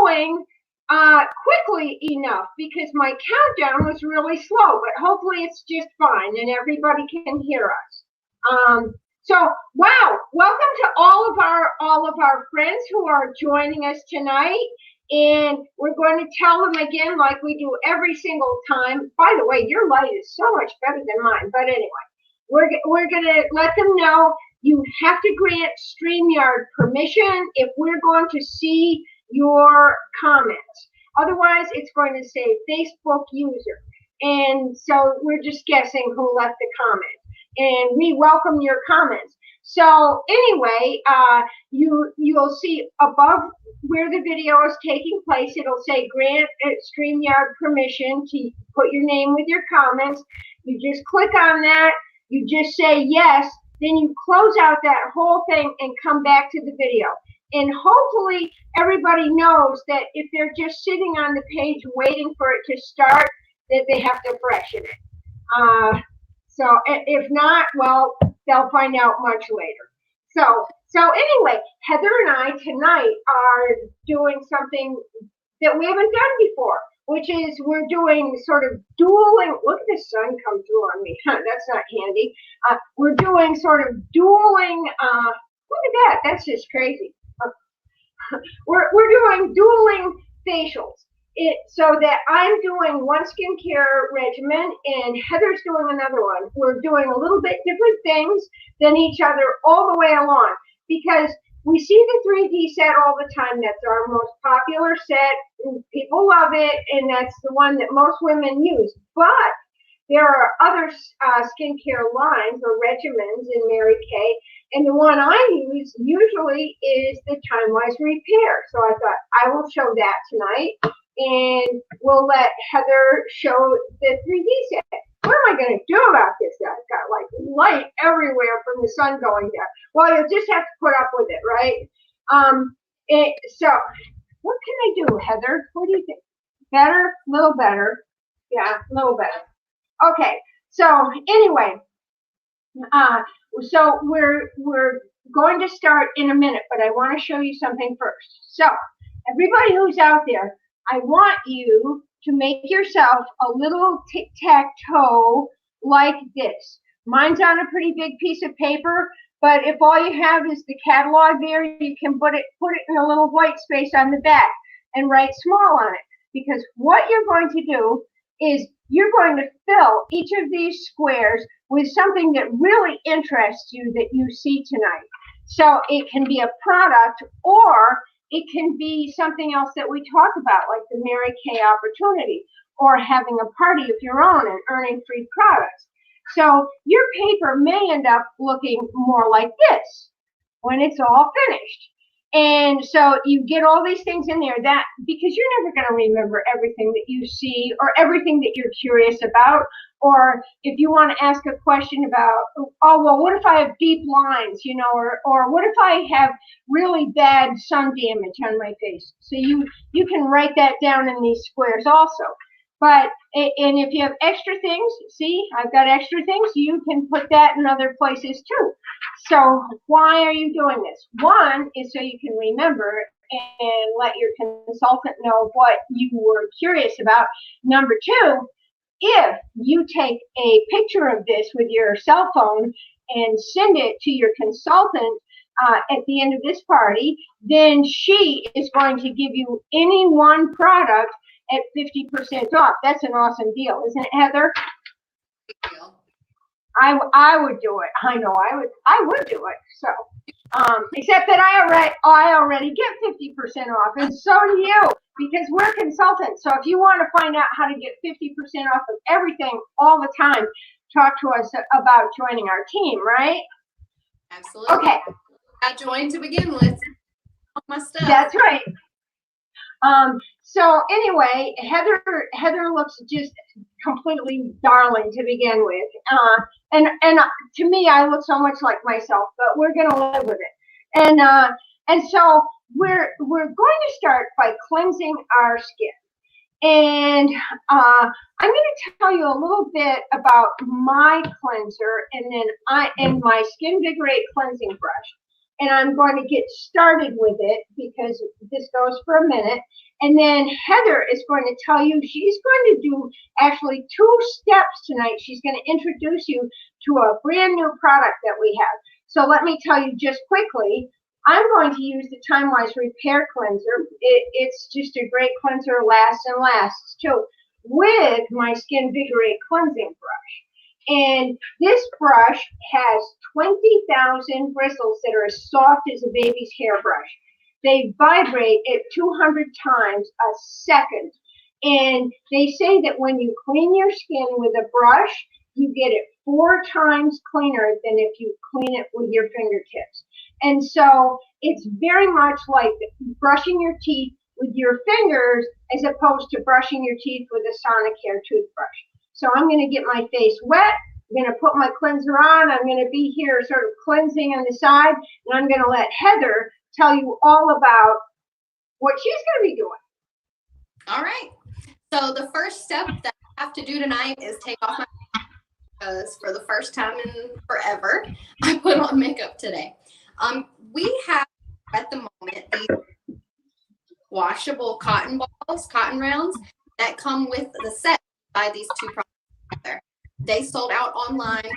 going quickly enough because my countdown was really slow, but hopefully it's just fine and everybody can hear us. So wow, welcome to all of our friends who are joining us tonight. And we're going to tell them again, like we do every single time. By the way, your light is so much better than mine. But anyway, we're going to let them know you have to grant StreamYard permission if we're going to see your comments. Otherwise, it's going to say Facebook user. And so we're just guessing who left the comment. And we welcome your comments. So anyway, you'll see above where the video is taking place, it'll say grant StreamYard permission to put your name with your comments. You just click on that. You just say yes. Then you close out that whole thing and come back to the video. And hopefully everybody knows that if they're just sitting on the page waiting for it to start, that they have to freshen it. So if not, well, they'll find out much later. So anyway, Heather and I tonight are doing something that we haven't done before, which is we're doing sort of dueling. Look at the sun come through on me. That's not handy. We're doing sort of dueling. Look at that. That's just crazy. We're doing dueling facials. So that I'm doing one skincare regimen and Heather's doing another one. We're doing a little bit different things than each other all the way along because we see the 3D set all the time. That's our most popular set. People love it, and that's the one that most women use. But there are other skincare lines or regimens in Mary Kay, and the one I use usually is the Timewise Repair. So I thought I will show that tonight. And we'll let Heather show the 3D set. What am I going to do about this? I've got like light everywhere from the sun going down. Well, you'll just have to put up with it, right? So what can I do, Heather? What do you think? Better? A little better. Yeah, a little better. Okay. So anyway, so we're going to start in a minute, but I want to show you something first. So everybody who's out there, I want you to make yourself a little tic-tac-toe like this. Mine's on a pretty big piece of paper, but if all you have is the catalog there, you can put it in a little white space on the back and write small on it. Because what you're going to do is you're going to fill each of these squares with something that really interests you that you see tonight. So it can be a product or it can be something else that we talk about, like the Mary Kay opportunity, or having a party of your own and earning free products. So your paper may end up looking more like this when it's all finished. And so you get all these things in there that because you're never going to remember everything that you see or everything that you're curious about. Or if you want to ask a question about, oh, well, what if I have deep lines, or what if I have really bad sun damage on my face? So you can write that down in these squares also. But, and if you have extra things, see, I've got extra things, you can put that in other places too. So why are you doing this? One is so you can remember and let your consultant know what you were curious about. Number two, if you take a picture of this with your cell phone and send it to your consultant at the end of this party, then she is going to give you any one product at 50% off. That's an awesome deal, isn't it, Heather? Deal. I would do it. I know I would do it. So, except that I already get 50% off, and so do you, because we're consultants. So if you want to find out how to get 50% off of everything all the time, talk to us about joining our team, right? Absolutely. Okay. I joined to begin with. All my stuff. That's right. So anyway, Heather looks just completely darling to begin with. And to me, I look so much like myself, but we're going to live with it. And so we're going to start by cleansing our skin. And I'm going to tell you a little bit about my cleanser and then my Skin Vigorate cleansing brush. and I'm going to get started with it because this goes for a minute. And then Heather is going to tell you, she's going to do actually 2 steps tonight. She's going to introduce you to a brand new product that we have. So let me tell you just quickly, I'm going to use the Timewise Repair Cleanser. It's just a great cleanser, lasts and lasts too, with my Skin Vigorate cleansing brush. And this brush has 20,000 bristles that are as soft as a baby's hairbrush. They vibrate at 200 times a second. And they say that when you clean your skin with a brush, you get it 4 times cleaner than if you clean it with your fingertips. And so it's very much like brushing your teeth with your fingers as opposed to brushing your teeth with a Sonicare toothbrush. So I'm going to get my face wet. I'm going to put my cleanser on. I'm going to be here sort of cleansing on the side. And I'm going to let Heather tell you all about what she's going to be doing. All right. So the first step that I have to do tonight is take off my makeup, because for the first time in forever, I put on makeup today. We have at the moment these washable cotton balls, cotton rounds that come with the set by these 2 products together. They sold out online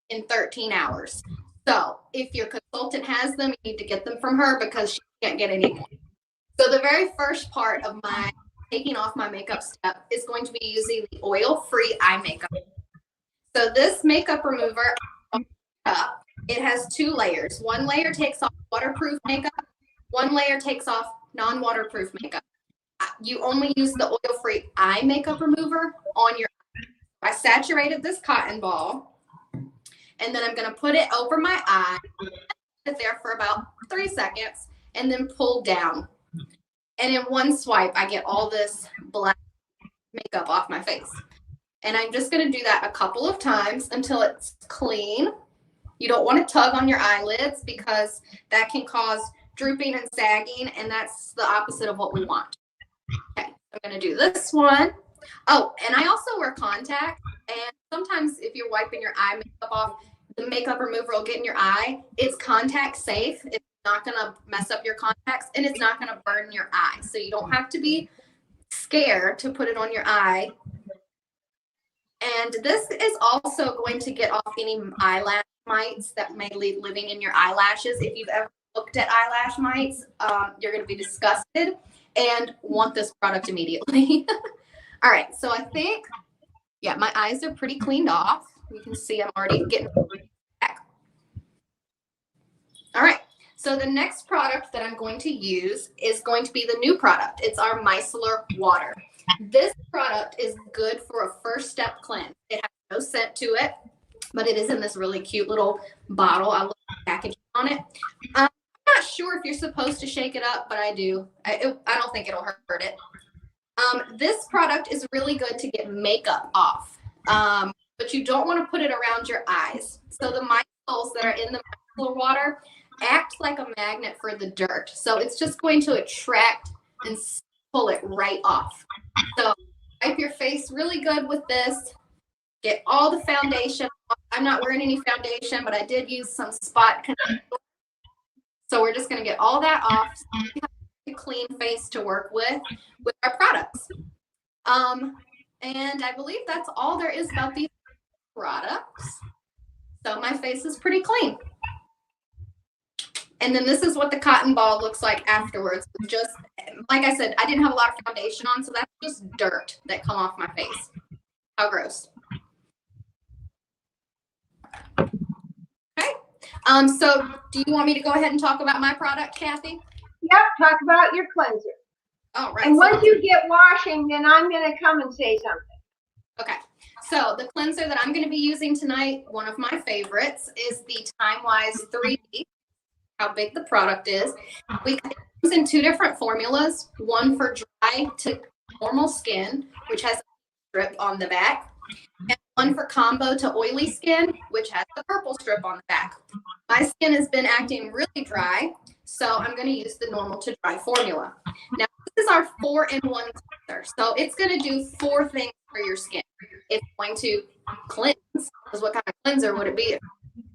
in 13 hours. So if your consultant has them, you need to get them from her because she can't get any more. So the very first part of my taking off my makeup step is going to be using the oil-free eye makeup. So this makeup remover, it has 2 layers. 1 layer takes off waterproof makeup. 1 layer takes off non-waterproof makeup. You only use the oil-free eye makeup remover on your eye. I saturated this cotton ball, and then I'm going to put it over my eye, sit there for about 3 seconds, and then pull down. And in one swipe, I get all this black makeup off my face. And I'm just going to do that a couple of times until it's clean. You don't want to tug on your eyelids because that can cause drooping and sagging, and that's the opposite of what we want. Okay, I'm going to do this one. Oh, and I also wear contacts, and sometimes if you're wiping your eye makeup off, the makeup remover will get in your eye. It's contact safe. It's not going to mess up your contacts, and it's not going to burn your eye. So you don't have to be scared to put it on your eye. And this is also going to get off any eyelash mites that may be living in your eyelashes. If you've ever looked at eyelash mites, you're going to be disgusted and want this product immediately. All right, so I think, yeah, my eyes are pretty cleaned off. You can see I'm already getting back. All right, so the next product that I'm going to use is going to be the new product. It's our micellar water. This product is good for a first step cleanse. It has no scent to it, but it is in this really cute little bottle. I love the packaging on it. I'm not sure if you're supposed to shake it up, but I do. I don't think it'll hurt it. This product is really good to get makeup off, but you don't want to put it around your eyes. So the micelles that are in the micellar water act like a magnet for the dirt. So it's just going to attract and pull it right off. So wipe your face really good with this. Get all the foundation off. I'm not wearing any foundation, but I did use some spot concealer. So we're just going to get all that off. So we have a clean face to work with our products. And I believe that's all there is about these products. So my face is pretty clean. And then this is what the cotton ball looks like afterwards. Just like I said, I didn't have a lot of foundation on, so that's just dirt that come off my face. How gross. Okay. So do you want me to go ahead and talk about my product, Kathy? Yep, talk about your cleanser. All right. And once you get washing, then I'm going to come and say something. Okay. So the cleanser that I'm going to be using tonight, one of my favorites, is the Timewise 3D. How big the product is. It comes in 2 different formulas, one for dry to normal skin, which has a strip on the back, and one for combo to oily skin, which has the purple strip on the back. My skin has been acting really dry, so I'm going to use the normal to dry formula. Now, this is our 4-in-1 cleanser, so it's going to do 4 things for your skin. It's going to cleanse, because what kind of cleanser would it be if it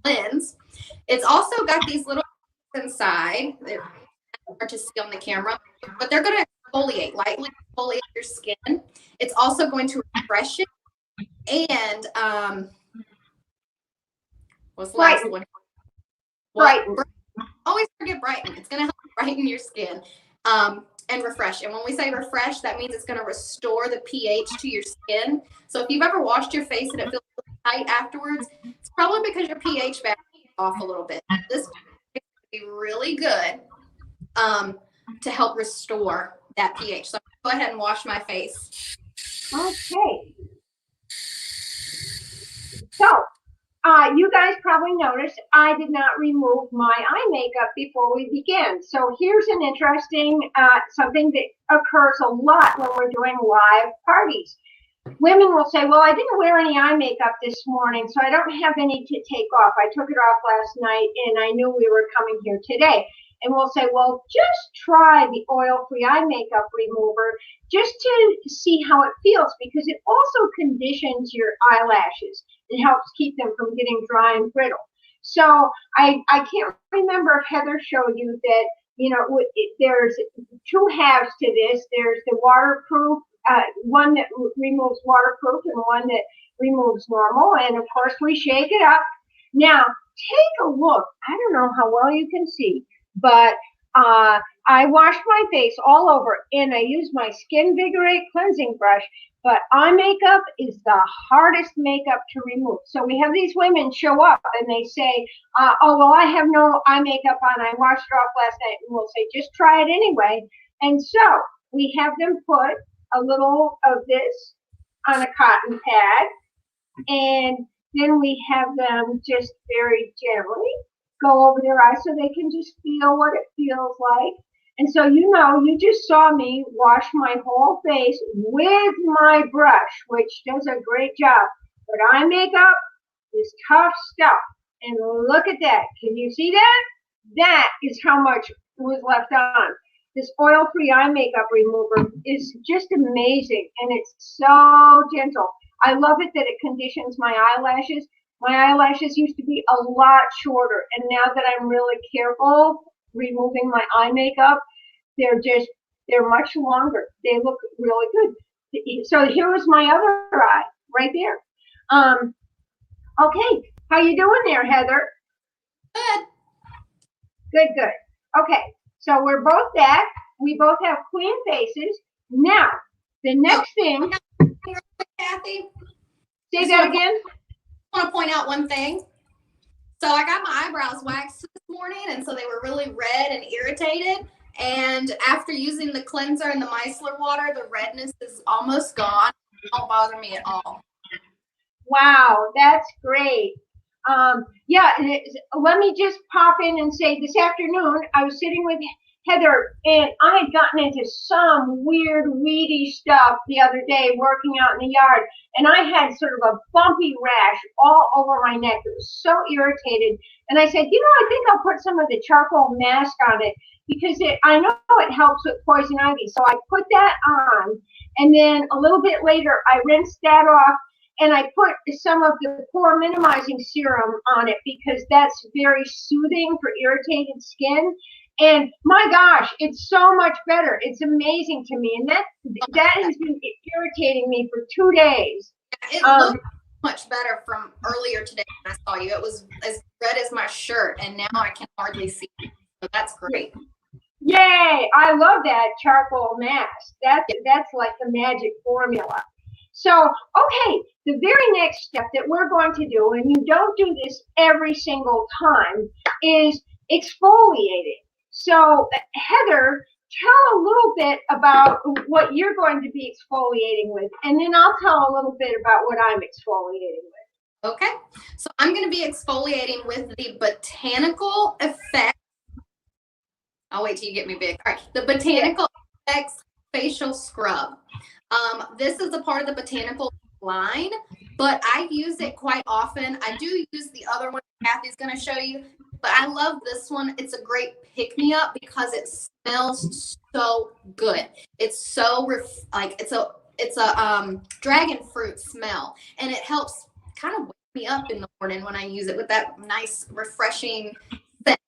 cleanse? It's also got these little inside. It's hard to see on the camera, but they're going to exfoliate, lightly exfoliate your skin. It's also going to refresh it. And what's the last one? Brighten. Always forget brighten. It's going to help brighten your skin and refresh. And when we say refresh, that means it's going to restore the pH to your skin. So if you've ever washed your face and it feels tight afterwards, it's probably because your pH balance is off a little bit. This is going to be really good to help restore that pH. So go ahead and wash my face. Okay. So, you guys probably noticed I did not remove my eye makeup before we began. So here's an interesting something that occurs a lot when we're doing live parties. Women will say, well, I didn't wear any eye makeup this morning, so I don't have any to take off. I took it off last night, and I knew we were coming here today. And we'll say, well, just try the oil-free eye makeup remover just to see how it feels, because it also conditions your eyelashes. It helps keep them from getting dry and brittle. So I can't remember if Heather showed you that, you know, there's two halves to this. There's the waterproof, one that removes waterproof and one that removes normal. And of course, we shake it up. Now, take a look. I don't know how well you can see, but I washed my face all over and I used my Skin Vigorate cleansing brush, but eye makeup is the hardest makeup to remove. So we have these women show up and they say, oh, well, I have no eye makeup on. I washed it off last night. And we'll say, just try it anyway. And so we have them put a little of this on a cotton pad, and then we have them just very gently go over their eyes so they can just feel what it feels like. And so, you know, you just saw me wash my whole face with my brush, which does a great job. But eye makeup is tough stuff. And look at that. Can you see that? That is how much was left on. This oil-free eye makeup remover is just amazing, and it's so gentle. I love it that it conditions my eyelashes. My eyelashes used to be a lot shorter, and now that I'm really careful removing my eye makeup, they're much longer. They look really good. So here was my other eye right there. Okay, how you doing there, Heather? Good. Good, good. Okay, so we're both back. We both have clean faces. Now, the next thing. Kathy, Say that again. I want to point out one thing. So I got my eyebrows waxed this morning, and so they were really red and irritated. And after using the cleanser and the micellar water, the redness is almost gone. It don't bother me at all. Wow, that's great. Yeah, let me just pop in and say this afternoon I was sitting with Heather, and I had gotten into some weird weedy stuff the other day working out in the yard, and I had sort of a bumpy rash all over my neck. It was so irritated, and I said, you know, I think I'll put some of the charcoal mask on it because I know it helps with poison ivy. So I put that on, and then a little bit later I rinsed that off, and I put some of the pore minimizing serum on it because that's very soothing for irritated skin. And my gosh, it's so much better. It's amazing to me. And that has been irritating me for 2 days. It looked much better from earlier today when I saw you. It was as red as my shirt, and now I can hardly see it. So that's great. Yay! I love that charcoal mask. That's like the magic formula. So, okay, the very next step that we're going to do, and you don't do this every single time, is exfoliating. So, Heather, tell a little bit about what you're going to be exfoliating with, and then I'll tell a little bit about what I'm exfoliating with. Okay, so I'm going to be exfoliating with the Botanical Effects. I'll wait till you get me big. All right, the Botanical Effects Facial Scrub. This is a part of the Botanical line, but I use it quite often. I do use the other one Kathy's going to show you, but I love this one. It's a great pick-me-up because it smells so good. It's so it's a dragon fruit smell, and it helps kind of wake me up in the morning when I use it with that nice refreshing scent.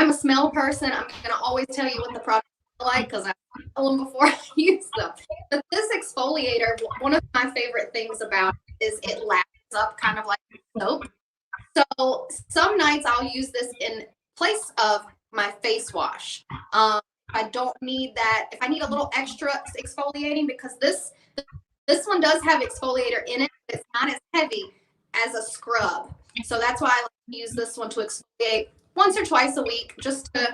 I'm a smell person. I'm going to always tell you what the product is like because I tell them before I use them. But this exfoliator, one of my favorite things about it is it lasts up kind of like soap. So some nights I'll use this in place of my face wash. I don't need that. If I need a little extra exfoliating, because this one does have exfoliator in it, but it's not as heavy as a scrub. So that's why I like to use this one to exfoliate once or twice a week, just to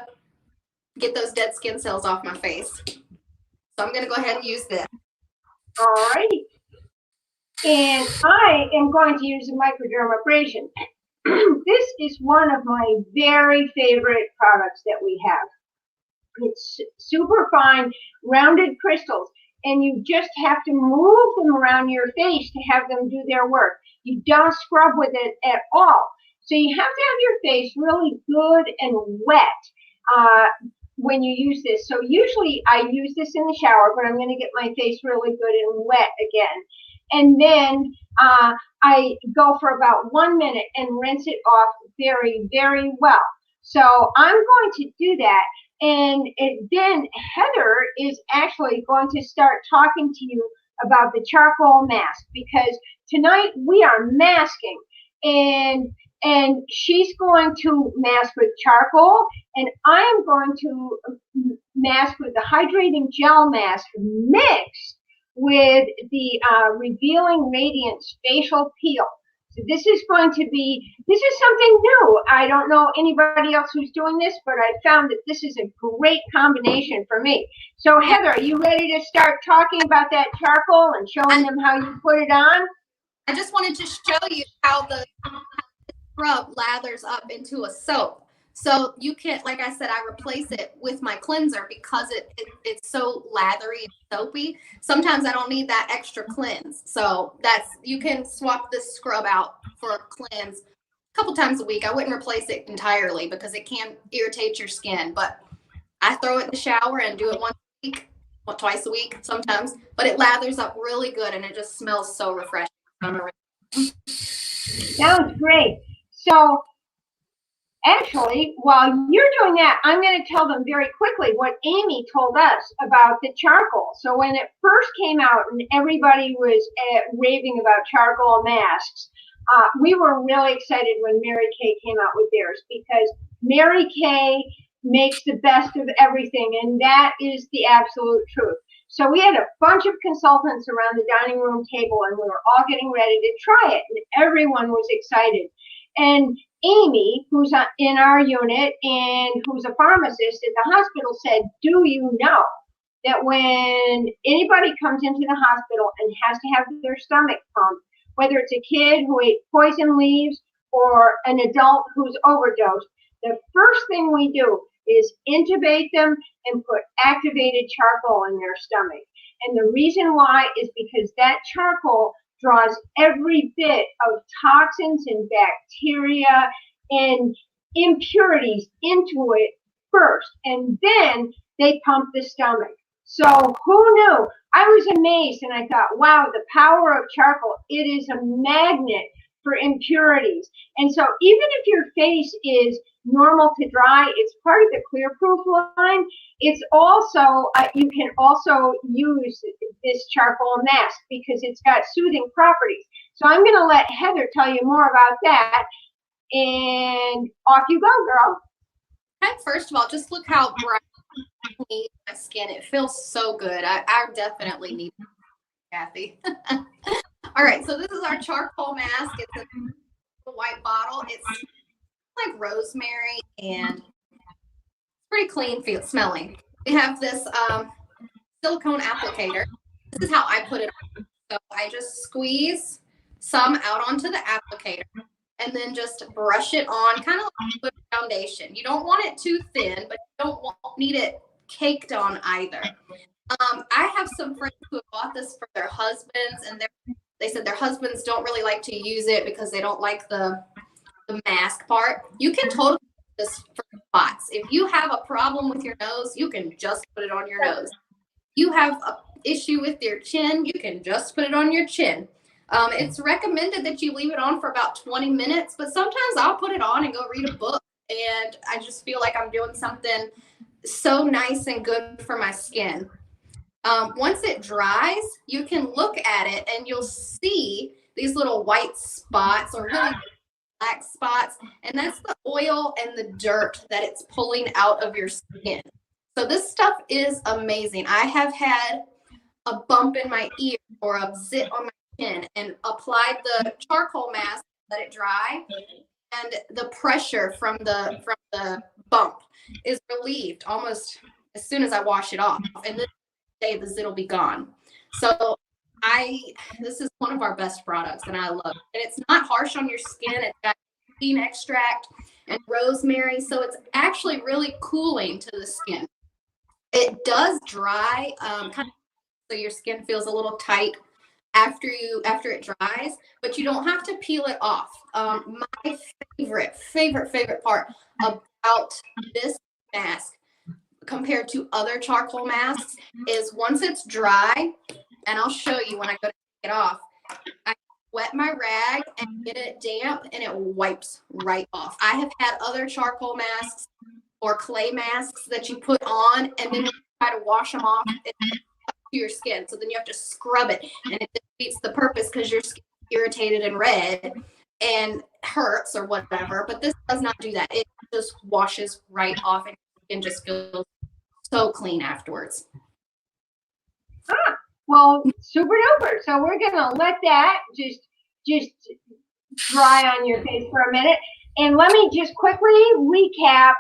get those dead skin cells off my face. So I'm going to go ahead and use this. All right. And I am going to use a microdermabrasion. This is one of my very favorite products that we have. It's super fine, rounded crystals, and you just have to move them around your face to have them do their work. You don't scrub with it at all. So you have to have your face really good and wet when you use this. So usually I use this in the shower, but I'm going to get my face really good and wet again. And then I go for about 1 minute and rinse it off very, very well. So I'm going to do that. And then Heather is actually going to start talking to you about the charcoal mask, because tonight we are masking, and she's going to mask with charcoal, and I am going to mask with the hydrating gel mask mixed with the Revealing Radiance facial peel. So this is something new. I don't know anybody else who's doing this, but I found that this is a great combination for me. So Heather, are you ready to start talking about that charcoal and showing them how you put it on? I just wanted to show you how the scrub lathers up into a soap. So you can, like I said, I replace it with my cleanser because it's so lathery and soapy. Sometimes I don't need that extra cleanse. So you can swap this scrub out for a cleanse a couple times a week. I wouldn't replace it entirely because it can irritate your skin. But I throw it in the shower and do it once a week, twice a week sometimes. But it lathers up really good and it just smells so refreshing. Sounds great. So actually, while you're doing that, I'm going to tell them very quickly what Amy told us about the charcoal. So when it first came out and everybody was raving about charcoal masks, we were really excited when Mary Kay came out with theirs, because Mary Kay makes the best of everything, and that is the absolute truth. So we had a bunch of consultants around the dining room table, and we were all getting ready to try it, and everyone was excited. And Amy, who's in our unit and who's a pharmacist at the hospital, said, do you know that when anybody comes into the hospital and has to have their stomach pumped, whether it's a kid who ate poison leaves or an adult who's overdosed, the first thing we do is intubate them and put activated charcoal in their stomach. And the reason why is because that charcoal draws every bit of toxins and bacteria and impurities into it first, and then they pump the stomach. So who knew? I was amazed, and I thought, wow, the power of charcoal. It is a magnet for impurities. And so even if your face is normal to dry, it's part of the clear proof line. It's also, you can also use this charcoal mask because it's got soothing properties. So I'm going to let Heather tell you more about that. And off you go, girl. Okay, first of all, just look how bright my skin. It feels so good. I definitely need it, Kathy. All right, so this is our charcoal mask. It's a white bottle. It's like rosemary and pretty clean smelling. We have this silicone applicator. This is how I put it on. So I just squeeze some out onto the applicator and then just brush it on, kind of like put foundation. You don't want it too thin, but you don't need it caked on either. I have some friends who have bought this for their husbands, and they said their husbands don't really like to use it because they don't like the mask part. You can totally use this for spots. If you have a problem with your nose, you can just put it on your nose. You have an issue with your chin, you can just put it on your chin. It's recommended that you leave it on for about 20 minutes, but sometimes I'll put it on and go read a book and I just feel like I'm doing something so nice and good for my skin. Once it dries, you can look at it and you'll see these little white spots or really black spots, and that's the oil and the dirt that it's pulling out of your skin. So this stuff is amazing. I have had a bump in my ear or a zit on my chin and applied the charcoal mask, let it dry, and the pressure from the bump is relieved almost as soon as I wash it off. And then day the zit will be gone. So this is one of our best products and I love it. And it's not harsh on your skin. It's got bean extract and rosemary, so it's actually really cooling to the skin. It does dry, kind of, so your skin feels a little tight after it dries, but you don't have to peel it off. My favorite part about this mask compared to other charcoal masks is once it's dry, and I'll show you when I go to take it off, I wet my rag and get it damp and it wipes right off. I have had other charcoal masks or clay masks that you put on and then you try to wash them off to your skin. So then you have to scrub it and it defeats the purpose because your skin is irritated and red and hurts or whatever. But this does not do that. It just washes right off and your skin just feels so clean afterwards. Well, super duper. So we're gonna let that just dry on your face for a minute, and let me just quickly recap.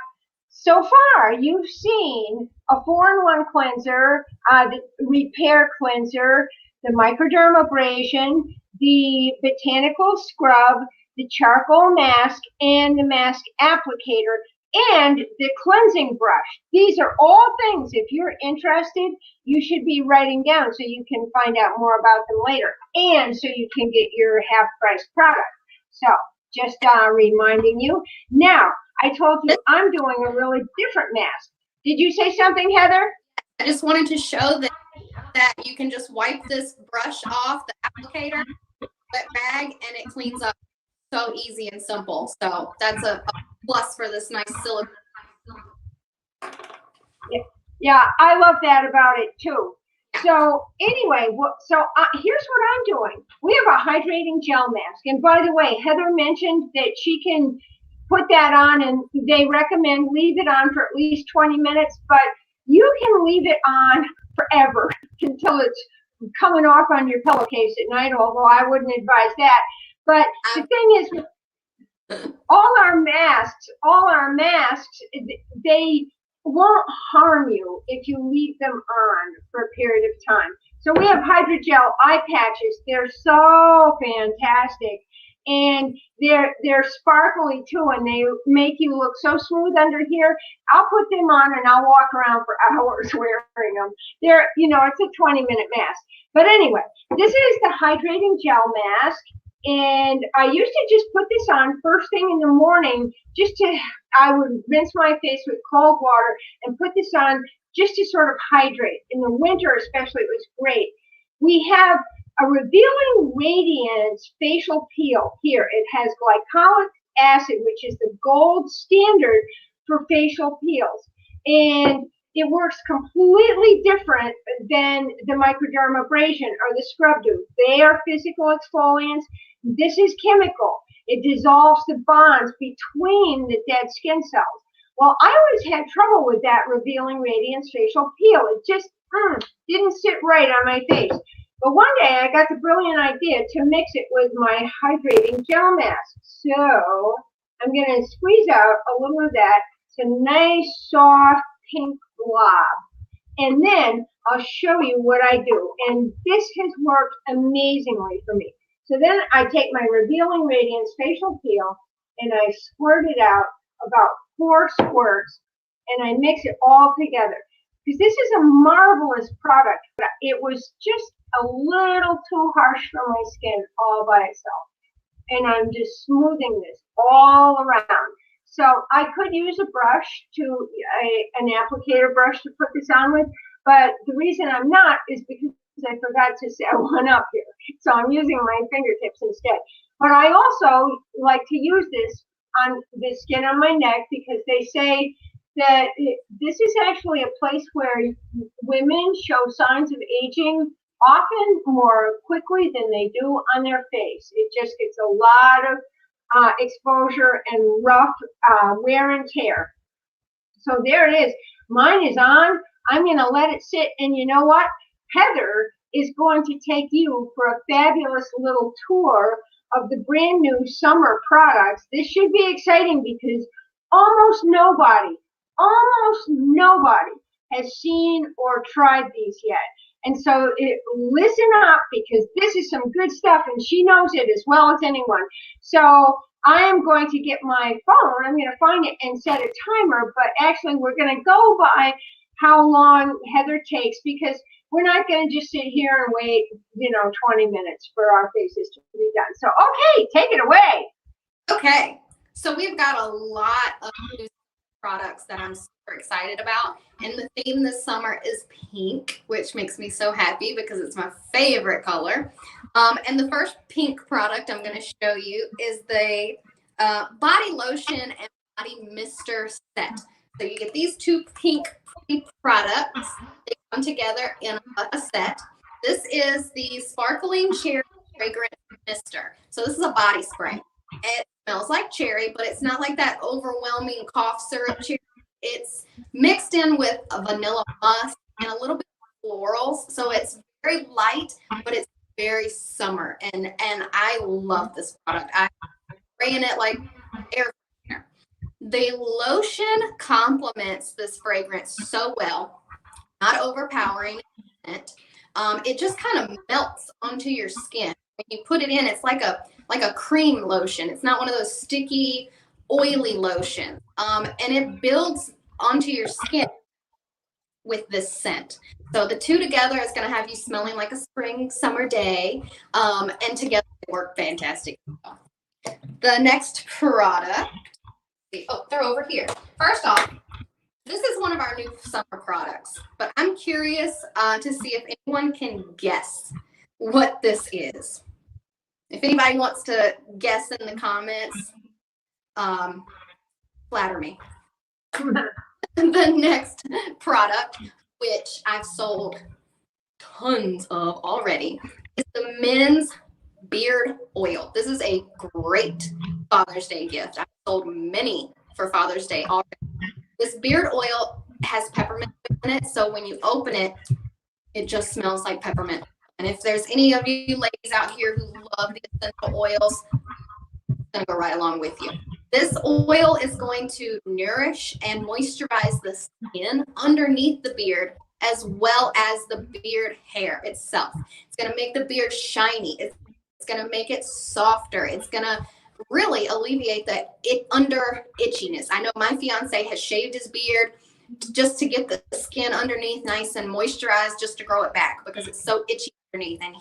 So far, you've seen a 4-in-1 cleanser, the repair cleanser, the microdermabrasion, the botanical scrub, the charcoal mask, and the mask applicator, and the cleansing brush. These are all things, if you're interested, you should be writing down so you can find out more about them later, and so you can get your half-price product. So just reminding you. Now, I told you I'm doing a really different mask. Did you say something, Heather? I just wanted to show that you can just wipe this brush off the applicator, wet rag, and it cleans up so easy and simple. So that's a plus for this nice silicone. Yeah, I love that about it too. So anyway, here's what I'm doing. We have a hydrating gel mask. And by the way, Heather mentioned that she can put that on and they recommend leave it on for at least 20 minutes, but you can leave it on forever until it's coming off on your pillowcase at night, although I wouldn't advise that. But the thing is, all our masks, they won't harm you if you leave them on for a period of time. So we have hydrogel eye patches. They're so fantastic. And they're sparkly too, and they make you look so smooth under here. I'll put them on and I'll walk around for hours wearing them. They're, it's a 20-minute mask. But anyway, this is the hydrating gel mask. And I used to just put this on first thing in the morning, I would rinse my face with cold water and put this on just to sort of hydrate. In the winter especially, it was great. We have a Revealing Radiance facial peel here. It has glycolic acid, which is the gold standard for facial peels. And it works completely different than the microdermabrasion or the scrub do. They are physical exfoliants. This is chemical. It dissolves the bonds between the dead skin cells. Well, I always had trouble with that Revealing Radiance facial peel. It just didn't sit right on my face. But one day I got the brilliant idea to mix it with my hydrating gel mask. So I'm going to squeeze out a little of that. It's a nice, soft, pink blob. And then I'll show you what I do. And this has worked amazingly for me. So then I take my Revealing Radiance facial peel and I squirt it out, about 4 squirts, and I mix it all together. Because this is a marvelous product, but it was just a little too harsh for my skin all by itself. And I'm just smoothing this all around. So I could use a brush, an applicator brush to put this on with, but the reason I'm not is because I forgot to set one up here. So I'm using my fingertips instead. But I also like to use this on the skin on my neck because they say that this is actually a place where women show signs of aging often more quickly than they do on their face. It just gets a lot of exposure and rough wear and tear. So there it is. Mine is on. I'm going to let it sit. And you know what? Heather is going to take you for a fabulous little tour of the brand new summer products. This should be exciting because almost nobody has seen or tried these yet. And so listen up because this is some good stuff and she knows it as well as anyone. So I am going to get my phone. I'm going to find it and set a timer, but actually we're going to go by how long Heather takes because we're not going to just sit here and wait, 20 minutes for our faces to be done. So, okay, take it away. Okay, so we've got a lot of new products that I'm super excited about. And the theme this summer is pink, which makes me so happy because it's my favorite color. And the first pink product I'm going to show you is the body lotion and body mister set. So you get these two pink products. They come together in a set. This is the Sparkling Cherry Fragrant Mister. So this is a body spray. It smells like cherry, but it's not like that overwhelming cough syrup cherry. It's mixed in with a vanilla musk and a little bit of florals. So it's very light, but it's very summer. And I love this product. I spray in it like air freshener. The lotion complements this fragrance so well, not overpowering it. It just kind of melts onto your skin. When you put it in, it's like a cream lotion. It's not one of those sticky, oily lotions. And it builds onto your skin with this scent. So the two together is going to have you smelling like a spring summer day. And together they work fantastic. The next product, they're over here. First off, this is one of our new summer products, but I'm curious to see if anyone can guess what this is. If anybody wants to guess in the comments, flatter me. The next product, which I've sold tons of already, is the men's beard oil. This is a great Father's Day gift. I've sold many for Father's Day already. This beard oil has peppermint in it, so when you open it, it just smells like peppermint. And if there's any of you ladies out here who love the essential oils, I'm going to go right along with you. This oil is going to nourish and moisturize the skin underneath the beard as well as the beard hair itself. It's going to make the beard shiny. It's going to make it softer. It's going to really alleviate the under itchiness. I know my fiance has shaved his beard just to get the skin underneath nice and moisturized just to grow it back because it's so itchy underneath. And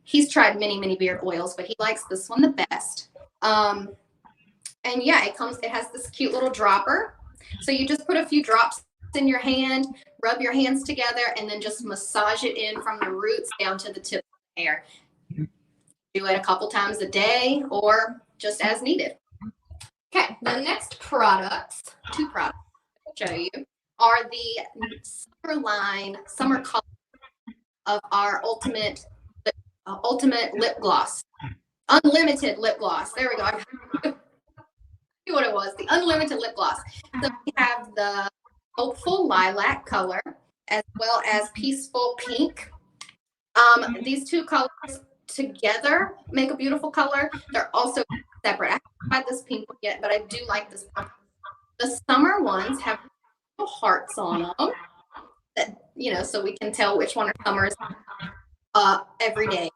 he's tried many beard oils, but he likes this one the best. And yeah, it has this cute little dropper. So you just put a few drops in your hand, rub your hands together, and then just massage it in from the roots down to the tip of the hair. Do it a couple times a day or just as needed. Okay, the next two products I'll show you are the summer color of our ultimate lip gloss. Unlimited lip gloss. There we go. See what it was. The unlimited lip gloss. So we have the hopeful lilac color as well as peaceful pink. These two colors together make a beautiful color. They're also separate. I haven't tried this pink one yet, but I do like this one. The summer ones have little hearts on them that, so we can tell which one are summers every day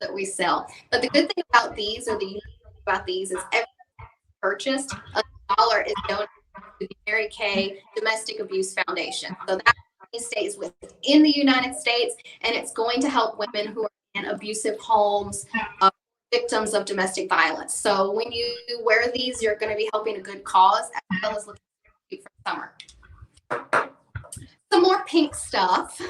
that we sell. But the good thing about these is every purchased, $1 is donated to the Mary Kay Domestic Abuse Foundation. So that money stays within the United States, and it's going to help women who are in abusive homes, victims of domestic violence. So when you wear these, you're going to be helping a good cause as well as looking cute for summer. Some more pink stuff.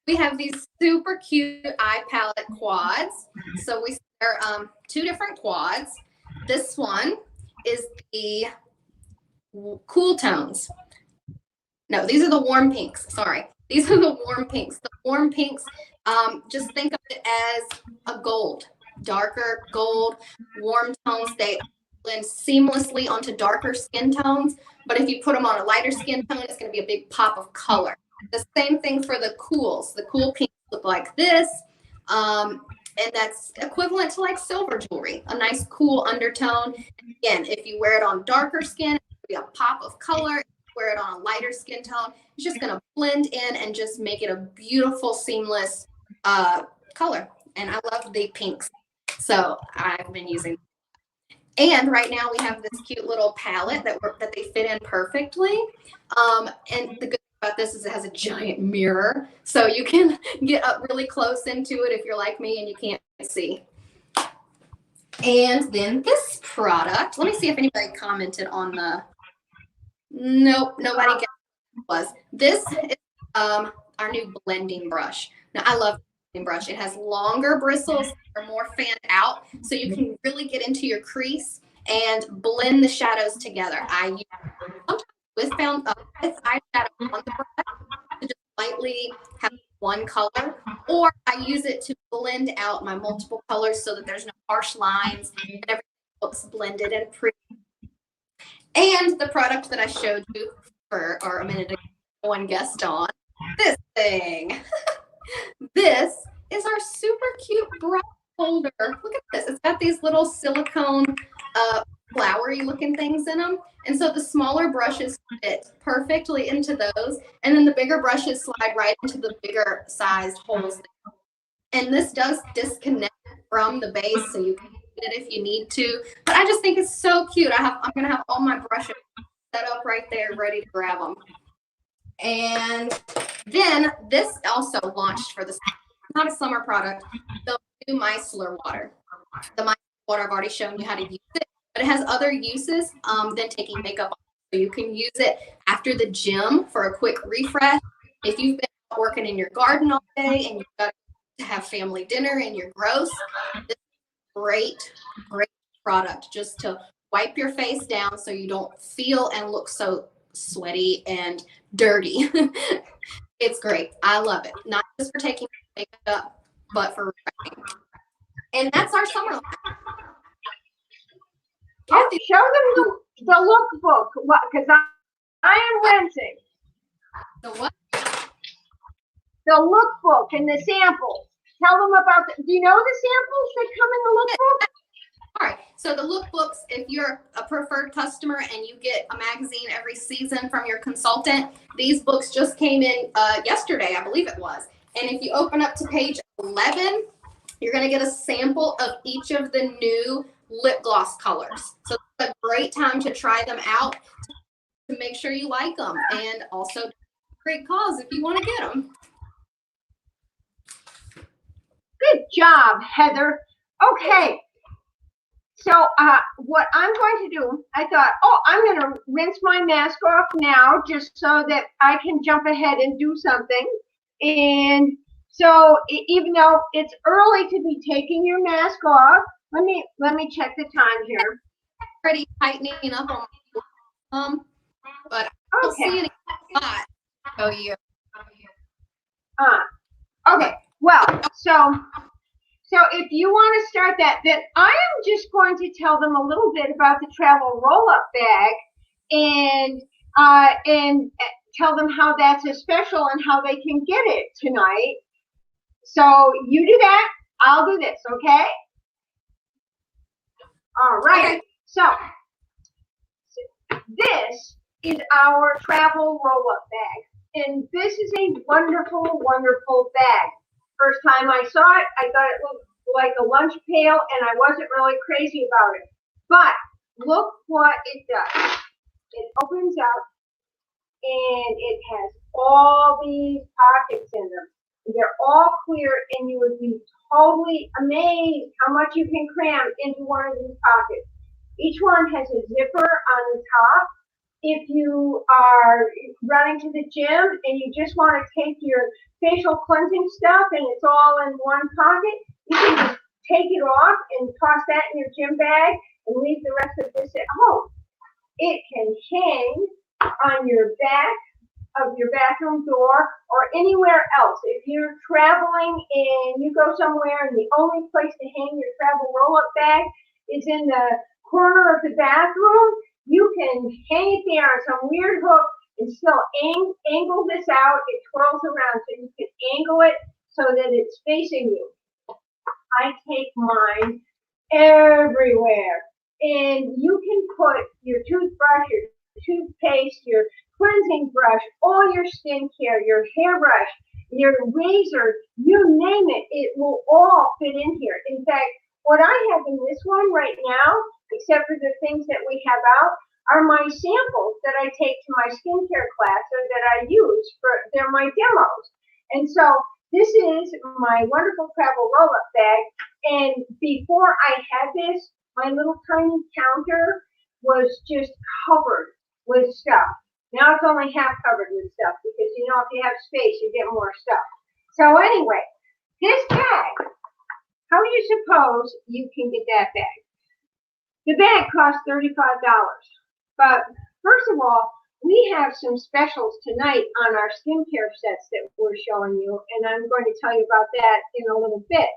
We have these super cute eye palette quads. So they're two different quads. This one is the cool tones. No, these are the warm pinks. Sorry. These are the warm pinks. The warm pinks, just think of it as a gold, darker gold, warm tones. They blend seamlessly onto darker skin tones. But if you put them on a lighter skin tone, it's going to be a big pop of color. The same thing for the cools. The cool pinks look like this. And that's equivalent to like silver jewelry, a nice cool undertone. Again, if you wear it on darker skin, it'll be a pop of color. If you wear it on a lighter skin tone, it's just going to blend in and just make it a beautiful, seamless color. And I love the pinks. So I've been using. And right now we have this cute little palette that they fit in perfectly. And the good about this is it has a giant mirror, so you can get up really close into it if you're like me and you can't see. And then this product, let me see if anybody commented on the, nope, nobody guessed what it was. This is our new blending brush. Now I love blending brush. It has longer bristles that are more fanned out, so you can really get into your crease and blend the shadows together. I use sometimes with eyeshadow on the brush to just lightly have one color, or I use it to blend out my multiple colors so that there's no harsh lines and everything looks blended and pretty. And the product that I showed you or a minute ago, no one guessed on, this thing. This is our super cute brush holder. Look at this. It's got these little silicone flowery looking things in them. And so the smaller brushes fit perfectly into those. And then the bigger brushes slide right into the bigger sized holes. And this does disconnect from the base, so you can use it if you need to. But I just think it's so cute. I'm going to have all my brushes set up right there, ready to grab them. And then this also launched for the, not a summer product, the new micellar water. The micellar water, I've already shown you how to use it. But it has other uses than taking makeup off. So you can use it after the gym for a quick refresh. If you've been working in your garden all day and you've got to have family dinner and you're gross, this is a great product just to wipe your face down so you don't feel and look so sweaty and dirty. It's great. I love it. Not just for taking makeup, but for refreshing. And that's our summer line. Oh, show them the lookbook, because I am renting. The what? The lookbook and the samples. Tell them about do you know the samples that come in the lookbook? All right. So the lookbooks, if you're a preferred customer and you get a magazine every season from your consultant, these books just came in yesterday, I believe it was. And if you open up to page 11, you're going to get a sample of each of the new lip gloss colors. So it's a great time to try them out to make sure you like them, and also great cause if you want to get them. Good job, Heather. Okay. So what I'm going to do, I thought, I'm going to rinse my mask off now just so that I can jump ahead and do something. And so even though it's early to be taking your mask off, let me check the time here. Already tightening up on my but I don't see any spot. Oh, you. Okay. Well, so if you want to start that, then I am just going to tell them a little bit about the travel roll-up bag, and tell them how that's a special and how they can get it tonight. So you do that, I'll do this, okay? All right. Okay. So this is our travel roll-up bag, and this is a wonderful, wonderful bag. First time I saw it, I thought it looked like a lunch pail, and I wasn't really crazy about it. But look what it does. It opens up, and it has all these pockets in them. They're all clear, and you would be totally amazed how much you can cram into one of these pockets. Each one has a zipper on the top. If you are running to the gym and you just want to take your facial cleansing stuff and it's all in one pocket, you can just take it off and toss that in your gym bag and leave the rest of this at home. It can hang on your back of your bathroom door or anywhere else. If you're traveling and you go somewhere and the only place to hang your travel roll-up bag is in the corner of the bathroom, you can hang it there on some weird hook and still angle this out. It twirls around so you can angle it so that it's facing you. I take mine everywhere. And you can put your toothbrush, your toothpaste, your cleansing brush, all your skincare, your hairbrush, your razor, you name it, it will all fit in here. In fact, what I have in this one right now, except for the things that we have out, are my samples that I take to my skincare class or that I use they're my demos. And so this is my wonderful travel roll-up bag. And before I had this, my little tiny counter was just covered with stuff. Now it's only half covered with stuff because, you know, if you have space, you get more stuff. So anyway, this bag, how do you suppose you can get that bag? The bag costs $35. But first of all, we have some specials tonight on our skincare sets that we're showing you, and I'm going to tell you about that in a little bit.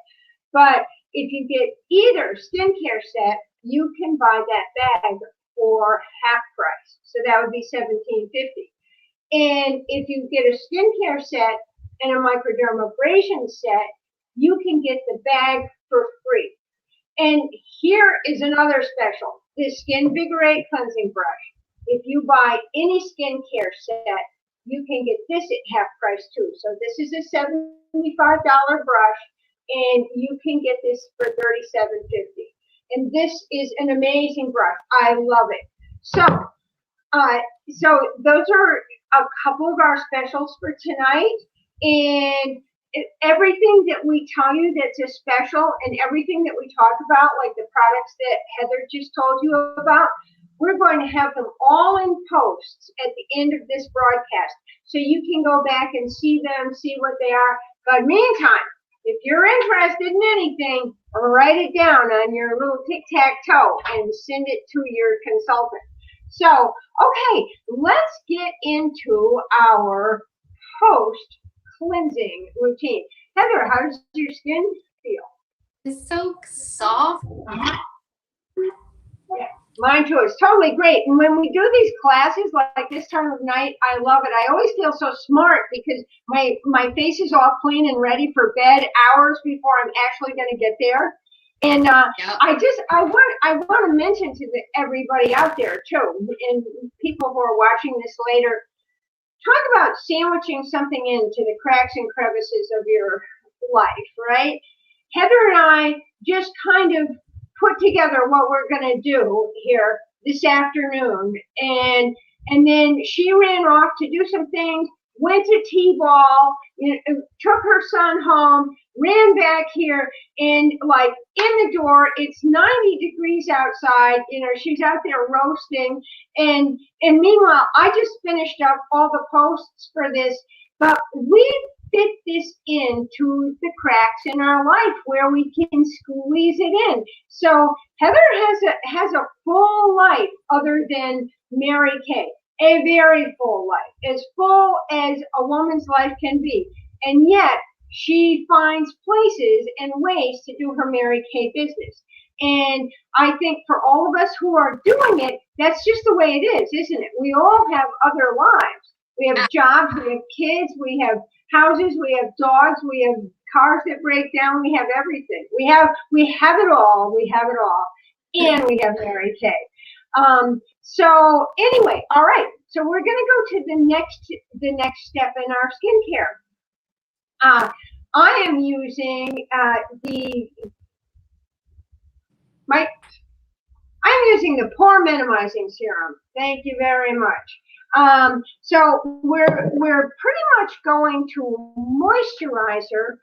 But if you get either skincare set, you can buy that bag for half price. So that would be $17.50. And if you get a skincare set and a microdermabrasion set, you can get the bag for free. And here is another special, the Skin Vigorate cleansing brush. If you buy any skincare set, you can get this at half price too. So this is a $75 brush, and you can get this for $37.50. And this is an amazing brush. I love it. So those are a couple of our specials for tonight. And everything that we tell you that's a special and everything that we talk about, like the products that Heather just told you about, we're going to have them all in posts at the end of this broadcast. So you can go back and see them, see what they are. But meantime, if you're interested in anything, write it down on your little tic-tac-toe and send it to your consultant. So, okay, let's get into our post-cleansing routine. Heather, how does your skin feel? It's so soft. Yeah, mine too. It's totally great. And when we do these classes like this time of night, I love it. I always feel so smart because my face is all clean and ready for bed hours before I'm actually going to get there. And yep. I want to mention to everybody out there too, and people who are watching this later, talk about sandwiching something into the cracks and crevices of your life, right? Heather and I just kind of put together what we're going to do here this afternoon, and then she ran off to do some things, went to T-ball, took her son home, ran back here, and like in the door, it's 90 degrees outside, she's out there roasting, and meanwhile, I just finished up all the posts for this, but we fit this into the cracks in our life where we can squeeze it in. So Heather has a full life other than Mary Kay, a very full life, as full as a woman's life can be. And yet she finds places and ways to do her Mary Kay business. And I think for all of us who are doing it, that's just the way it is, isn't it? We all have other lives. We have jobs, we have kids, we have houses, we have dogs, we have cars that break down, we have everything. We have it all, and we have Mary Kay. So anyway, all right. So we're going to go to the next step in our skincare. I am using I'm using the pore minimizing serum. Thank you very much. So we're pretty much going to moisturizer,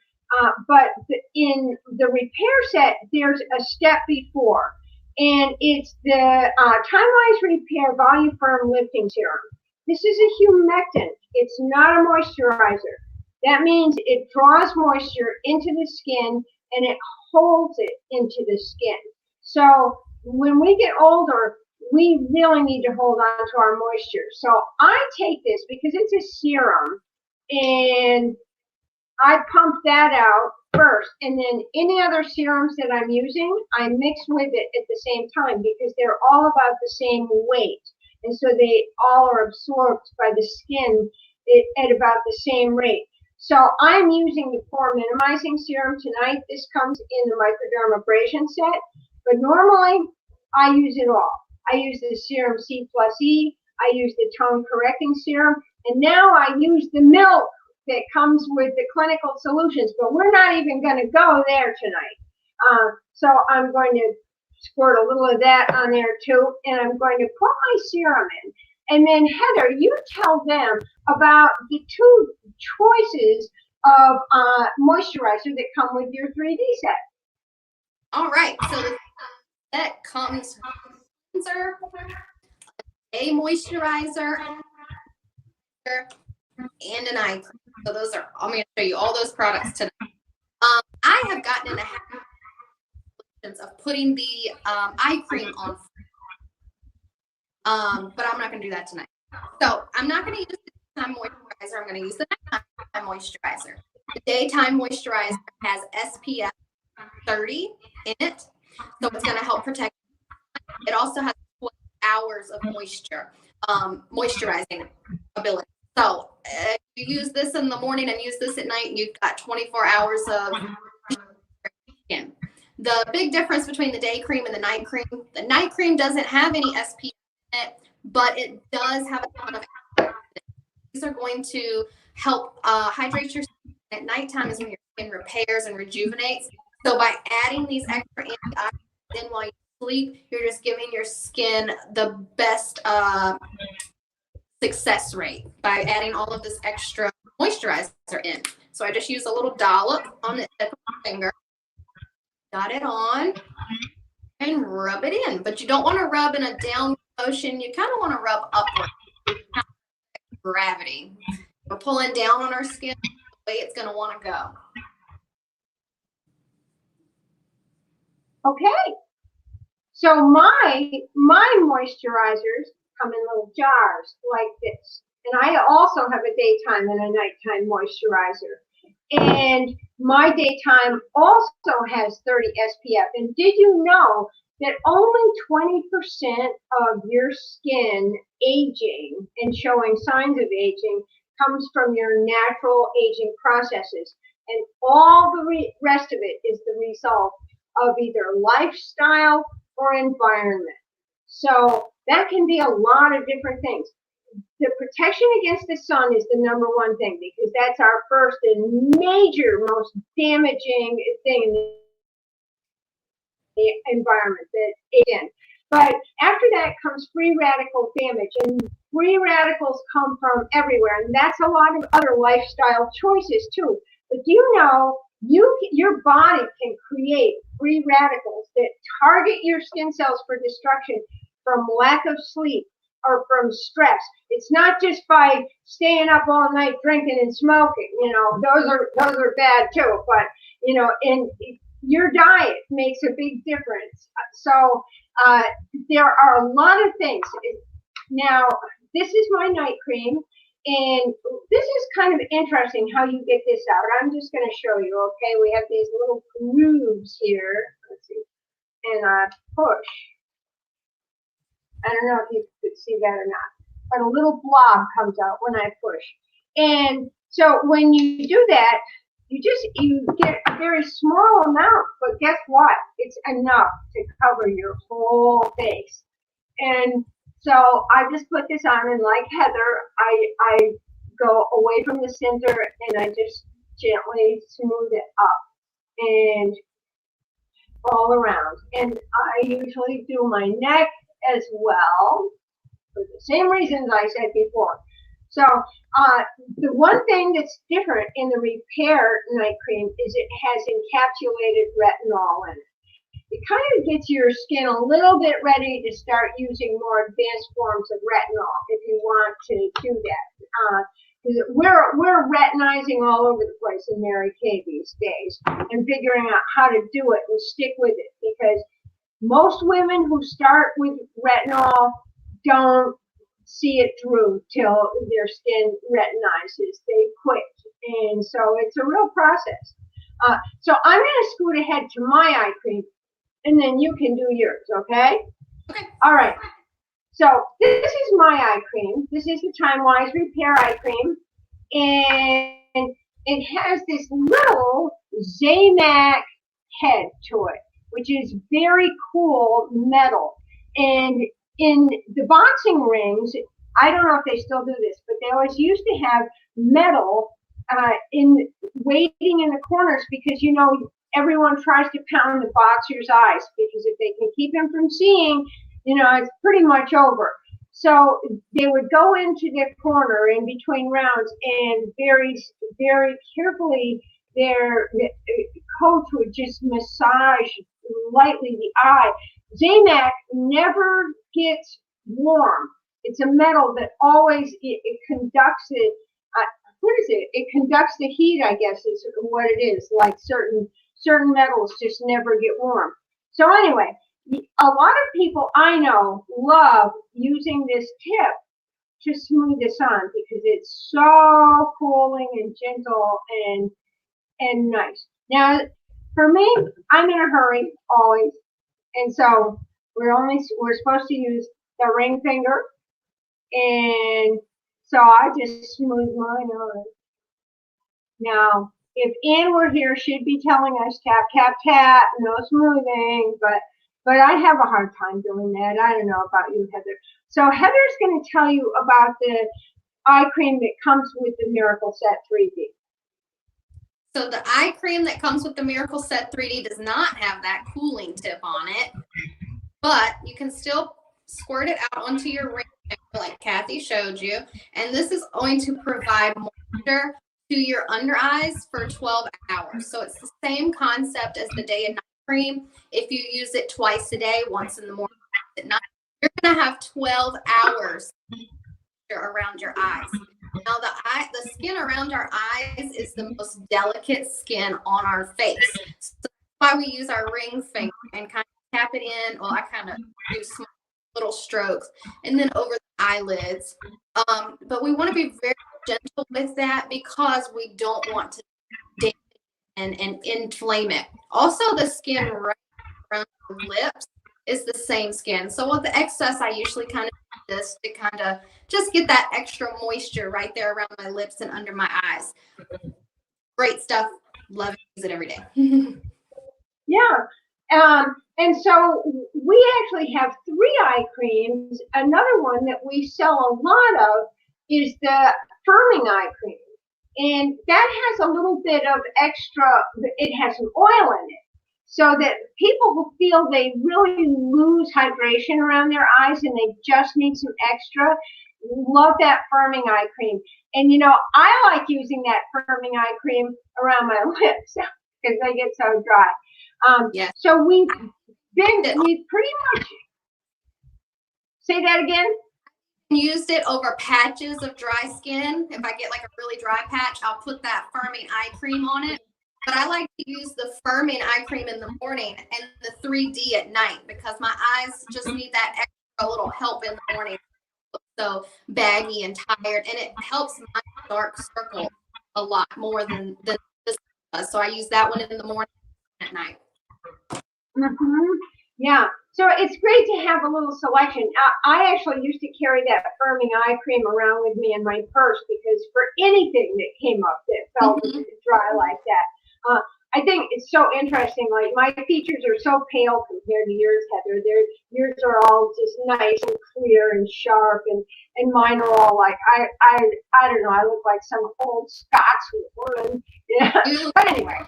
but in the repair set, there's a step before, and it's the Timewise Repair Volume Firm Lifting Serum. This is a humectant. It's not a moisturizer. That means it draws moisture into the skin and it holds it into the skin. So when we get older, we really need to hold on to our moisture. So I take this because it's a serum, and I pump that out first, and then any other serums that I'm using, I mix with it at the same time because they're all about the same weight. And so they all are absorbed by the skin at about the same rate. So I'm using the pore minimizing serum tonight. This comes in the microdermabrasion set, but normally I use it all. I use the serum C plus E, I use the tone correcting serum, and now I use the milk that comes with the clinical solutions, but we're not even going to go there tonight. So I'm going to squirt a little of that on there too, and I'm going to put my serum in. And then Heather, you tell them about the two choices of moisturizer that come with your 3D set. All right, so the set comes with a moisturizer, and an eye cream. So those are, I'm going to show you all those products tonight. I have gotten in the habit of putting the eye cream on, but I'm not going to do that tonight. So I'm not going to use the daytime moisturizer. I'm going to use the nighttime moisturizer. The daytime moisturizer has SPF 30 in it, so it's going to help protect. It also has 12 hours of moisturizing ability. So if you use this in the morning and use this at night, you've got 24 hours of skin. The big difference between the day cream and the night cream doesn't have any SPF in it, but it does have a ton of antioxidants. These are going to help hydrate your skin. At nighttime is when your skin repairs and rejuvenates. So by adding these extra antioxidants in while you sleep, you're just giving your skin the best success rate by adding all of this extra moisturizer in. So I just use a little dollop on the tip of my finger, dot it on, and rub it in. But you don't want to rub in a down motion. You kind of want to rub upward. Gravity. We're pulling down on our skin the way it's going to want to go. Okay. So my moisturizers come in little jars like this. And I also have a daytime and a nighttime moisturizer. And my daytime also has 30 SPF. And did you know that only 20% of your skin aging and showing signs of aging comes from your natural aging processes? And all the rest of it is the result of either lifestyle or environment. So that can be a lot of different things. The protection against the sun is the number one thing because that's our first and major, most damaging thing in the environment that again. But after that comes free radical damage, and free radicals come from everywhere, and that's a lot of other lifestyle choices too. But do you know your body can create free radicals that target your skin cells for destruction from lack of sleep or from stress. It's not just by staying up all night drinking and smoking. Those are bad too. But and your diet makes a big difference. So there are a lot of things. Now this is my night cream. And this is kind of interesting how you get this out. I'm just going to show you, okay? We have these little grooves here. Let's see. And I push. I don't know if you could see that or not. But a little blob comes out when I push. And so when you do that, you get a very small amount. But guess what? It's enough to cover your whole face. And so I just put this on, and like Heather, I go away from the center and I just gently smooth it up and all around. And I usually do my neck as well for the same reasons I said before. So the one thing that's different in the Repair night cream is it has encapsulated retinol in it. It kind of gets your skin a little bit ready to start using more advanced forms of retinol if you want to do that. We're retinizing all over the place in Mary Kay these days and figuring out how to do it and stick with it because Most women who start with retinol don't see it through till their skin retinizes. They quit. And so it's a real process. So I'm going to scoot ahead to my eye cream, and then you can do yours, okay? Okay. All right. So this is my eye cream. This is the Timewise Repair Eye Cream. And it has this little Zamac head to it, which is very cool metal. And in the boxing rings, I don't know if they still do this, but they always used to have metal in waiting in the corners because, you know, everyone tries to pound the boxer's eyes because if they can keep him from seeing, you know, it's pretty much over. So they would go into their corner in between rounds and very, very carefully their coach would just massage lightly the eye. Zamac never gets warm. It's a metal that always, it conducts it. What is it? It conducts the heat, I guess, is what it is. Like certain metals just never get warm. So anyway, a lot of people I know love using this tip to smooth this on because it's so cooling and gentle and nice. Now, for me, I'm in a hurry always, and so we're supposed to use the ring finger, and so I just smooth mine on. Now, if Ann were here, she'd be telling us tap, tap, tap, no smoothing, but I have a hard time doing that. I don't know about you, Heather. So Heather's going to tell you about the eye cream that comes with the Miracle Set 3D. So the eye cream that comes with the Miracle Set 3D does not have that cooling tip on it, but you can still squirt it out onto your ring like Kathy showed you. And this is going to provide moisture to your under eyes for 12 hours. So it's the same concept as the day and night cream. If you use it twice a day, once in the morning, at night, you're going to have 12 hours around your eyes. Now the skin around our eyes is the most delicate skin on our face. So that's why we use our ring finger and kind of tap it in. Well, I kind of do small little strokes and then over the eyelids. But we want to be very gentle with that because we don't want to damage and inflame it. Also, the skin right around the lips is the same skin. So with the excess, I usually kind of do this to kind of just get that extra moisture right there around my lips and under my eyes. Great stuff. Love it. Use it every day. Yeah. And so we actually have 3 eye creams. Another one that we sell a lot of is the firming eye cream. And that has a little bit of extra, it has some oil in it. So that people who feel they really lose hydration around their eyes and they just need some extra, love that firming eye cream. And you know, I like using that firming eye cream around my lips because they get so dry. Yes. So we pretty much, say that again? Used it over patches of dry skin. If I get like a really dry patch, I'll put that firming eye cream on it. But I like to use the firming eye cream in the morning and the 3D at night because my eyes just need that extra little help in the morning. So baggy and tired, and it helps my dark circle a lot more than this does. So I use that one in the morning and at night. Mm-hmm. Yeah. So it's great to have a little selection. I actually used to carry that firming eye cream around with me in my purse because for anything that came up that felt dry like that. I think it's so interesting. Like my features are so pale compared to yours, Heather. Yours are all just nice and clear and sharp, and mine are all like I don't know. I look like some old Scotswoman. Yeah. But anyway.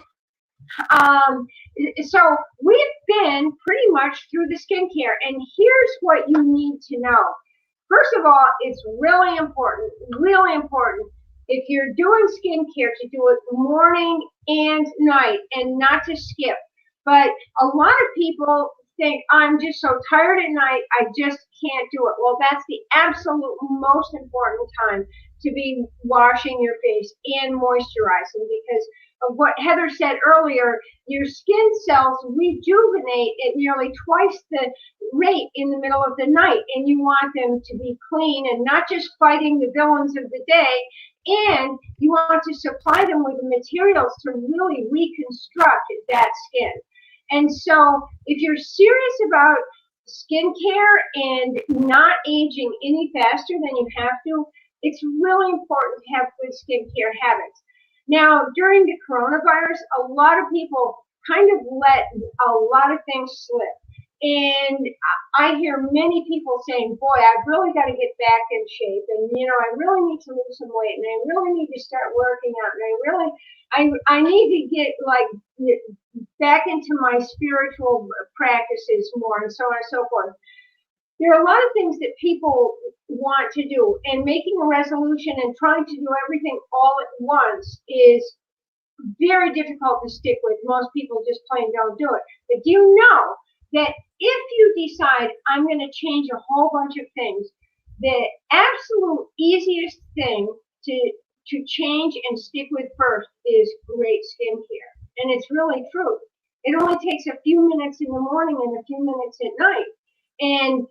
So we've been pretty much through the skincare, and here's what you need to know. First of all, it's really important if you're doing skincare to do it morning and night and not to skip. But a lot of people think, I'm just so tired at night, I just can't do it. Well, that's the absolute most important time to be washing your face and moisturizing because what Heather said earlier, your skin cells rejuvenate at nearly twice the rate in the middle of the night, and you want them to be clean and not just fighting the villains of the day, and you want to supply them with the materials to really reconstruct that skin. And so if you're serious about skincare and not aging any faster than you have to, it's really important to have good skincare habits. Now, during the coronavirus, a lot of people kind of let a lot of things slip. And I hear many people saying, boy, I've really got to get back in shape. And, I really need to lose some weight. And I really need to start working out. And I need to get back into my spiritual practices more, and so on and so forth. There are a lot of things that people want to do, and making a resolution and trying to do everything all at once is very difficult to stick with. Most people just plain don't do it. But do you know that if you decide I'm going to change a whole bunch of things, the absolute easiest thing to change and stick with first is great skincare. And it's really true. It only takes a few minutes in the morning and a few minutes at night. And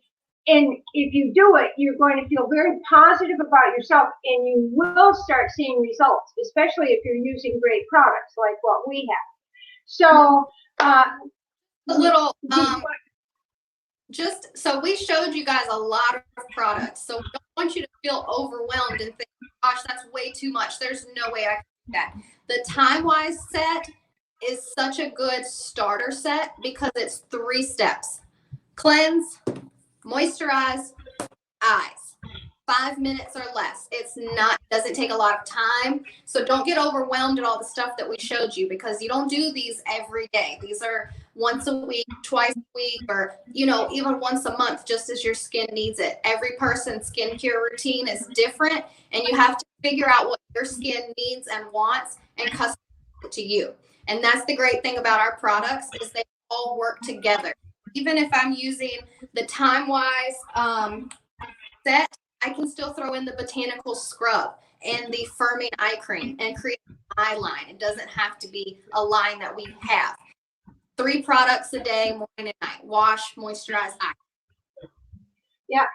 if you do it, you're going to feel very positive about yourself, and you will start seeing results, especially if you're using great products like what we have. So, a little, just so we showed you guys a lot of products. So we don't want you to feel overwhelmed and think, gosh, that's way too much. There's no way I can do that. The Timewise set is such a good starter set because it's 3 steps: cleanse, moisturize, eyes. 5 minutes or less. Doesn't take a lot of time. So don't get overwhelmed at all the stuff that we showed you, because you don't do these every day. These are once a week, twice a week, or, even once a month, just as your skin needs it. Every person's skincare routine is different, and you have to figure out what your skin needs and wants and customize it to you. And that's the great thing about our products, is they all work together. Even if I'm using the Timewise set, I can still throw in the botanical scrub and the firming eye cream and create an eye line. It doesn't have to be a line that we have. 3 products a day, morning and night: wash, moisturize, eye. Yeah,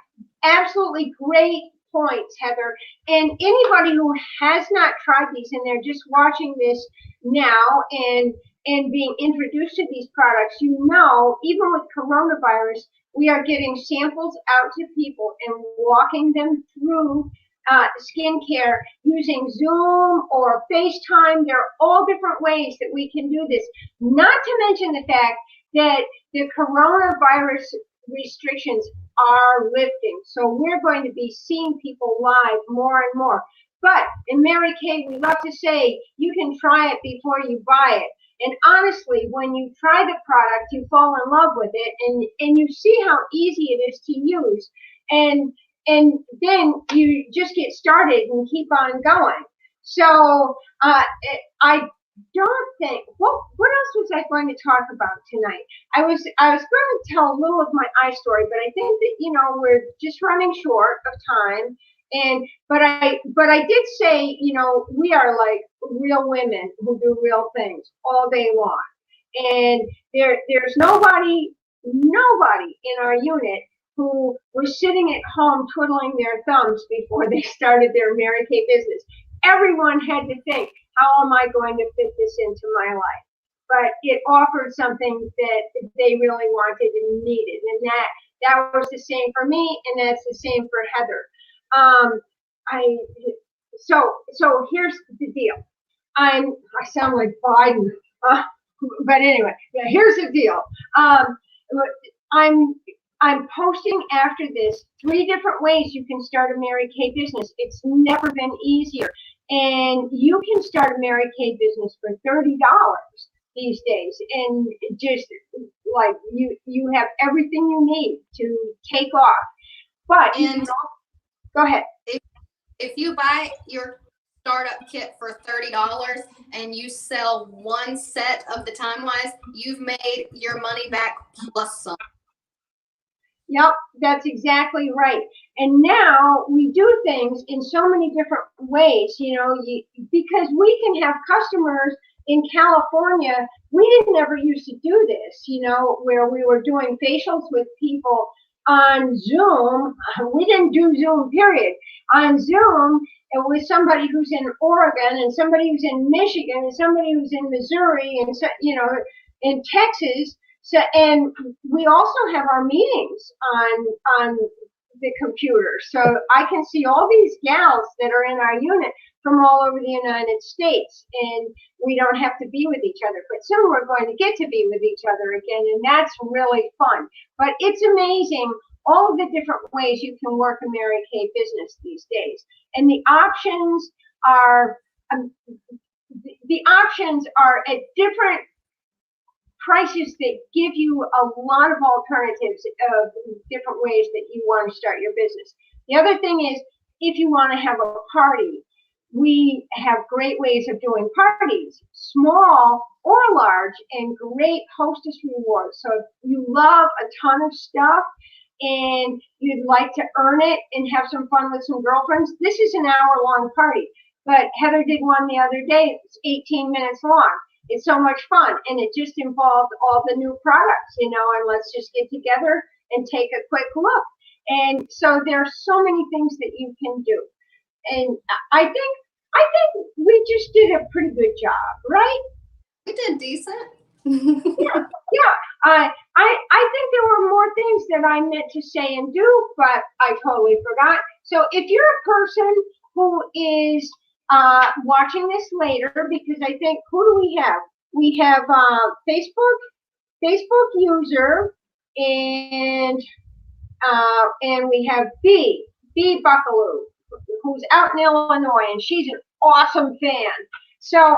absolutely great points, Heather. And anybody who has not tried these and they're just watching this now and being introduced to these products, even with coronavirus, we are getting samples out to people and walking them through skincare using Zoom or FaceTime. There are all different ways that we can do this, not to mention the fact that the coronavirus restrictions are lifting. So we're going to be seeing people live more and more. But in Mary Kay, we love to say, you can try it before you buy it. And honestly, when you try the product, you fall in love with it, and you see how easy it is to use. And then you just get started and keep on going. So I don't think, what else was I going to talk about tonight? I was going to tell a little of my eye story, but I think that, we're just running short of time. But I did say, we are like real women who do real things all day long. And there's nobody in our unit who was sitting at home twiddling their thumbs before they started their Mary Kay business. Everyone had to think, how am I going to fit this into my life? But it offered something that they really wanted and needed. And that was the same for me, and that's the same for Heather. So here's the deal. I sound like Biden, but anyway, yeah, here's the deal. I'm posting after this 3 different ways you can start a Mary Kay business. It's never been easier, and you can start a Mary Kay business for $30 these days, and just like you have everything you need to take off. But go ahead. If you buy your startup kit for $30 and you sell 1 set of the Timewise, you've made your money back plus some. Yep, that's exactly right. And now we do things in so many different ways, because we can have customers in California, we didn't ever used to do this, where we were doing facials with people on Zoom. We didn't do Zoom, period. On Zoom, it was somebody who's in Oregon and somebody who's in Michigan and somebody who's in Missouri and, in Texas. So, and we also have our meetings on the computer. So I can see all these gals that are in our unit from all over the United States, and we don't have to be with each other. But soon we're going to get to be with each other again, and that's really fun. But it's amazing all of the different ways you can work a Mary Kay business these days. And the options are at different prices that give you a lot of alternatives of different ways that you want to start your business. The other thing is, if you want to have a party, we have great ways of doing parties, small or large, and great hostess rewards. So if you love a ton of stuff and you'd like to earn it and have some fun with some girlfriends, this is an hour-long party. But Heather did one the other day. It's 18 minutes long. It's so much fun, and it just involved all the new products, and let's just get together and take a quick look. And so there are so many things that you can do. And I think we just did a pretty good job, right? We did decent. Yeah. I think there were more things that I meant to say and do, but I totally forgot. So if you're a person who is watching this later, because I think, who do we have? We have Facebook user, and we have B Buckaloo, who's out in Illinois, and she's an awesome fan. So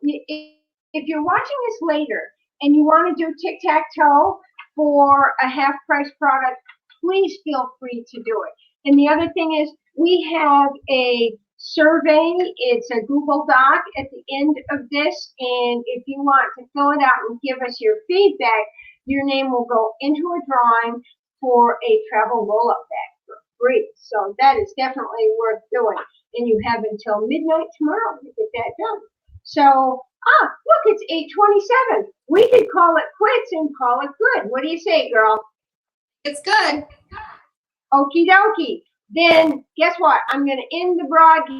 if you're watching this later and you want to do tic-tac-toe for a half-price product, please feel free to do it. And the other thing is, we have a survey. It's a Google Doc at the end of this, and if you want to fill it out and give us your feedback, your name will go into a drawing for a travel roll-up bag for free. So that is definitely worth doing, and you have until midnight tomorrow to get that done. So, look, it's 8:27. We could call it quits and call it good. What do you say, girl? It's good. Okie dokie. Then guess what? I'm going to end the broadcast.